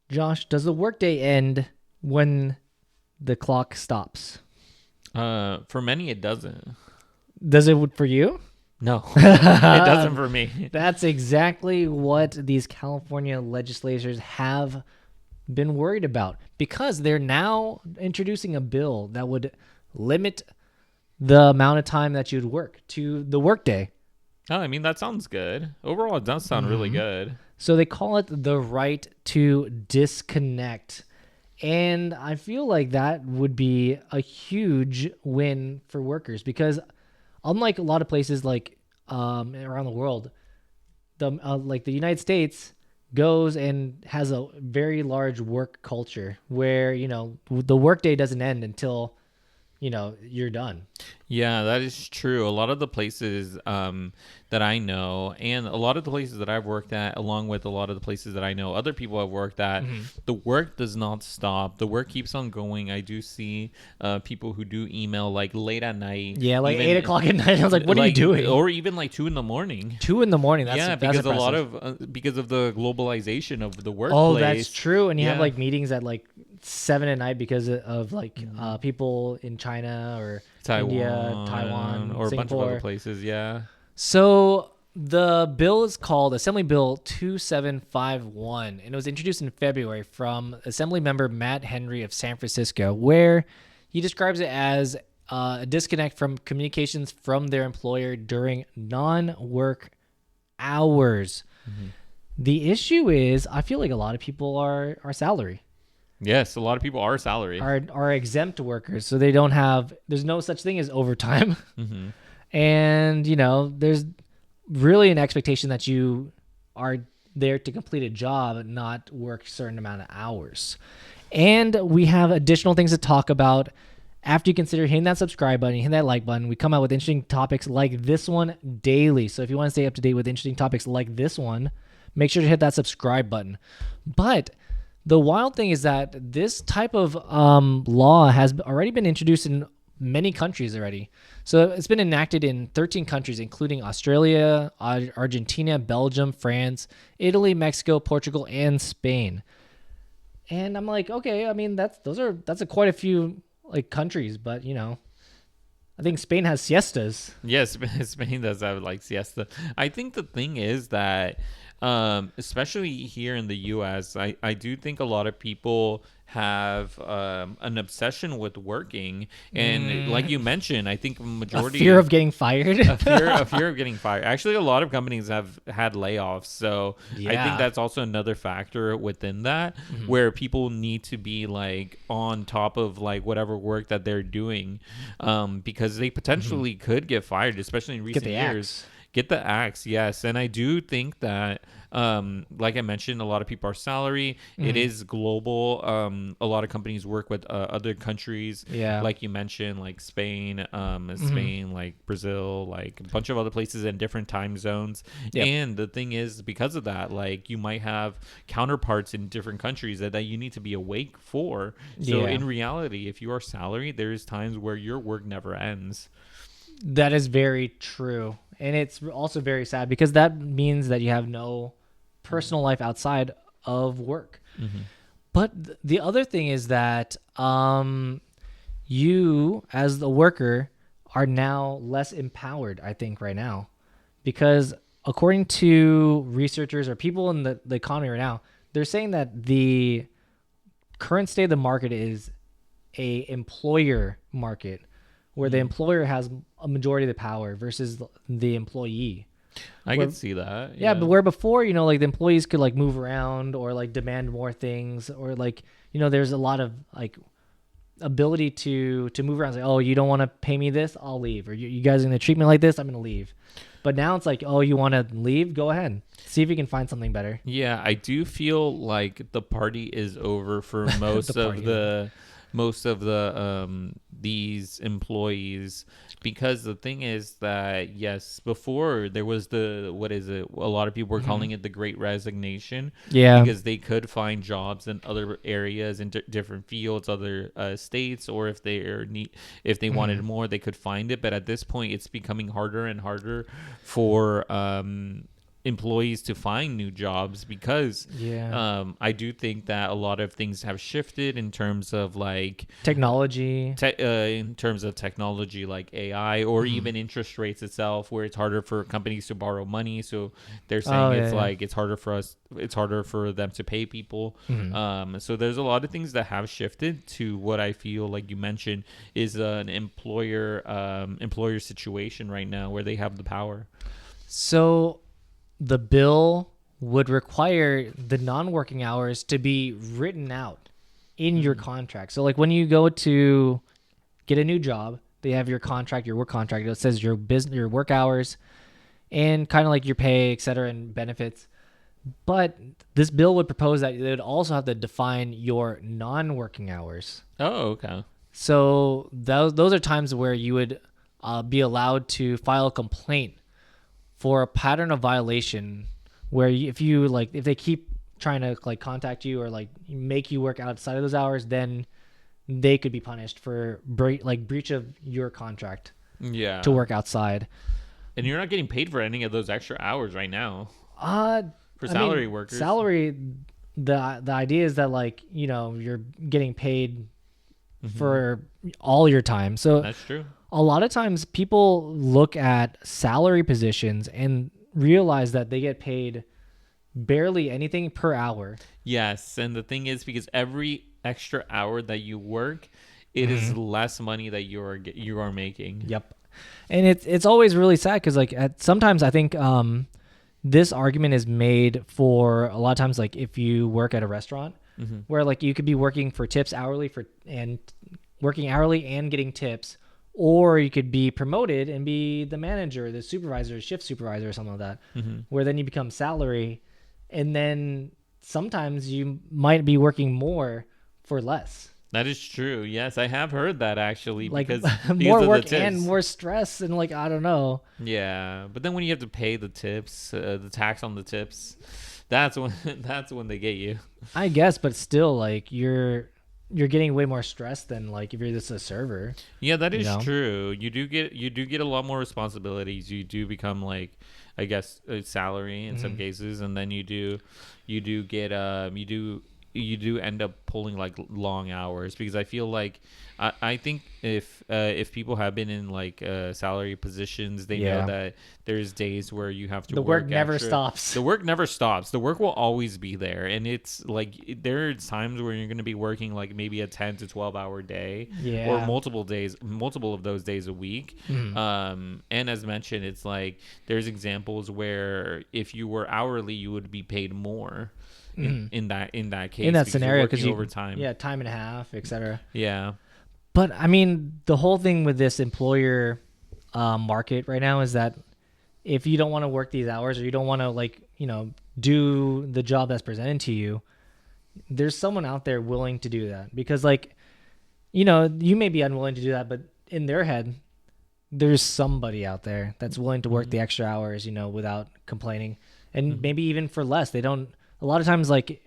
Josh, does the workday end when the clock stops? For many, it doesn't. Does it for you? No, it doesn't for me. That's exactly what these California legislators have been worried about because they're now introducing a bill that would limit the amount of time that you'd work to the workday. Oh, I mean, that sounds good. Overall, it does sound really good. So they call it the right to disconnect. And I feel like that would be a huge win for workers because unlike a lot of places like around the world, the United States goes and has a very large work culture where, the workday doesn't end until, you're done. Yeah, that is true. A lot of the places that I know, and a lot of the places that I've worked at, along with a lot of the places that I know other people have worked at, the work does not stop. The work keeps on going. I do see people who do email like late at night. Yeah, like even, 8 o'clock at night. I was like, what are you doing? Or even like 2 in the morning. 2 a.m. That's Yeah, that's because a lot impressive. of because of the globalization of the workplace. Oh, that's true. And you have Yeah. like meetings at like 7 at night because of like people in China or India, Taiwan, or a bunch of Singapore. other places. Yeah. So the bill is called Assembly Bill 2751, and it was introduced in February from Assembly member Matt Henry of San Francisco, where he describes it as a disconnect from communications from their employer during non-work hours. The issue is, I feel like a lot of people are salary, Yes, a lot of people are salary. are exempt workers, so they don't have. There's no such thing as overtime, and there's really an expectation that you are there to complete a job and not work a certain amount of hours. And we have additional things to talk about after you consider hitting that subscribe button, hit that like button. We come out with interesting topics like this one daily. So if you want to stay up to date with interesting topics like this one, make sure to hit that subscribe button. But the wild thing is that this type of law has already been introduced in many countries already. So it's been enacted in 13 countries, including Australia, Argentina, Belgium, France, Italy, Mexico, Portugal, and Spain. And I'm like, okay, I mean that's quite a few like countries, but I think Spain has siestas. Yes, Spain does have like siesta. I think the thing is that, especially here in the U.S., I do think a lot of people have an obsession with working, and like you mentioned, I think A majority fear of getting fired. a fear of getting fired. Actually, a lot of companies have had layoffs, so I Yeah. think that's also another factor within that, where people need to be like on top of like whatever work that they're doing, because they potentially could get fired, especially in recent the years. axe. Get the axe, yes. And I do think that, like I mentioned, a lot of people are salary. It is global. A lot of companies work with other countries, Yeah. like you mentioned, like Spain, Spain, like Brazil, like a bunch of other places in different time zones. Yep. And the thing is, because of that, like you might have counterparts in different countries that you need to be awake for. So Yeah. in reality, if you are salary, there's times where your work never ends. That is very true. And it's also very sad because that means that you have no personal life outside of work. But the other thing is that you, as the worker, are now less empowered, I think, right now. Because according to researchers or people in the economy right now, they're saying that the current state of the market is a employer market where the employer has a majority of the power versus the employee. I Where- could see that. Yeah, but where before, like the employees could like move around or like demand more things or like, there's a lot of like ability to move around. It's like, oh, you don't want to pay me this? I'll leave. Or you guys are going to treat me like this? I'm going to leave. But now it's like, oh, you want to leave? Go ahead. See if you can find something better. Yeah, I do feel like the party is over for most party of the these employees, because the thing is that yes, before there was a lot of people were calling it the Great Resignation. Yeah. Because they could find jobs in other areas in different fields, other states, or if they wanted more, they could find it. But at this point, it's becoming harder and harder for employees to find new jobs because Yeah. I do think that a lot of things have shifted in terms of like Technology. in terms of technology like AI or even interest rates itself, where it's harder for companies to borrow money. So they're saying Oh, it's yeah, yeah. like it's harder for them to pay people. So there's a lot of things that have shifted to what I feel like you mentioned is an employer situation right now where they have the power. So the bill would require the non-working hours to be written out in your contract. So like when you go to get a new job, they have your contract, your work contract. It says your business, your work hours, and kind of like your pay, et cetera, and benefits. But this bill would propose that they would also have to define your non-working hours. Oh, okay. So those are times where you would be allowed to file a complaint for a pattern of violation, where if they keep trying to like contact you or like make you work outside of those hours, then they could be punished for breach of your contract Yeah. to work outside. And you're not getting paid for any of those extra hours right now. For I salary mean, workers. salary. The idea is that like you're getting paid for all your time. So That's true. a lot of times people look at salary positions and realize that they get paid barely anything per hour. Yes, and the thing is, because every extra hour that you work, it is less money that you are making. Yep. And it's always really sad because like sometimes I think this argument is made for a lot of times, like if you work at a restaurant where like you could be working for tips hourly and getting tips, or you could be promoted and be the manager, the supervisor, shift supervisor, or something like that, where then you become salary. And then sometimes you might be working more for less. That is true. Yes, I have heard that actually. Like because more of work the tips. and more stress, and like I don't know. Yeah, but then when you have to pay the tips, the tax on the tips, that's when they get you. I guess, but still, like you're getting way more stress than like if you're just a server. Yeah, that is know? true. You do get a lot more responsibilities. You do become like, I guess, a salary in some cases, and then you do get you do end up pulling like long hours, because I feel like I think if people have been in like salary positions, they know that there's days where you have to The work never extra. stops. The work never stops. The work will always be there, and it's like there are times where you're going to be working like maybe a 10 to 12 hour day, or multiple of those days a week. And as mentioned, it's like there's examples where if you were hourly, you would be paid more. In that case, In that scenario, because you overtime, time and a half, etc. Yeah. But I mean, the whole thing with this employer market right now is that if you don't want to work these hours, or you don't want to do the job that's presented to you, there's someone out there willing to do that, because you may be unwilling to do that, but in their head, there's somebody out there that's willing to work the extra hours, without complaining, and maybe even for less. They don't. A lot of times, like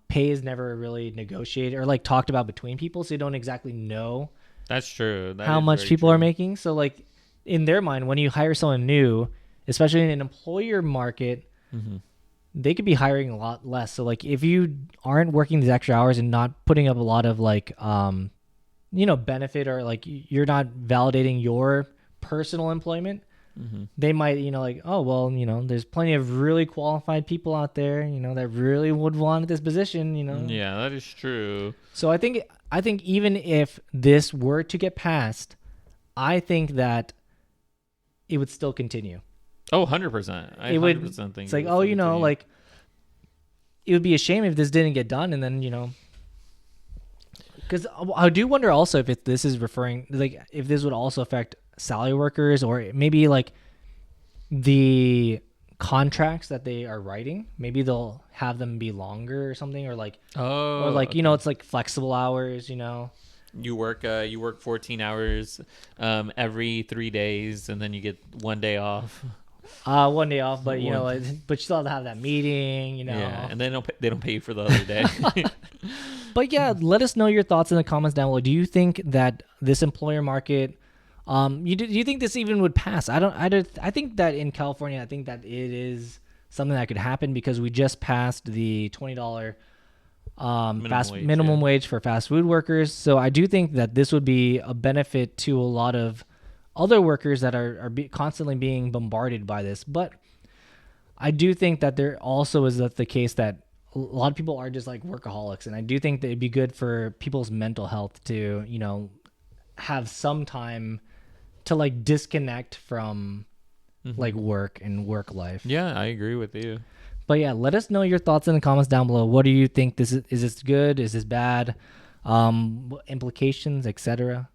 pay is never really negotiated or like talked about between people, so you don't exactly know That's true. how much people are making. So like in their mind, when you hire someone new, especially in an employer market, they could be hiring a lot less. So like if you aren't working these extra hours and not putting up a lot of like benefit, or like you're not validating your personal employment, they might, oh, well, there's plenty of really qualified people out there, that really would want this position, Yeah, that is true. So I think even if this were to get passed, I think that it would still continue. Oh, 100%. I 100% think it's like, like it would be a shame if this didn't get done. And then, because I do wonder also if this is referring, like, if this would also affect salary workers, or maybe like the contracts that they are writing, maybe they'll have them be longer or something, or like, it's like flexible hours, You work 14 hours every 3 days, and then you get 1 day off. 1 day off, but but you still have to have that meeting, Yeah, and they don't pay you for the other day. But yeah, let us know your thoughts in the comments down below. Do you think that this employer market, do you think this even would pass? I think that in California, I think that it is something that could happen because we just passed the $20 Minimum minimum wage, wage for fast food workers. So I do think that this would be a benefit to a lot of other workers that are constantly being bombarded by this. But I do think that there also is the case that a lot of people are just like workaholics, and I do think that it'd be good for people's mental health to, you know, have some time to like disconnect from like work and work life. Yeah, I agree with you. But yeah, let us know your thoughts in the comments down below. What do you think? Is this good? Is this bad? Implications, etc.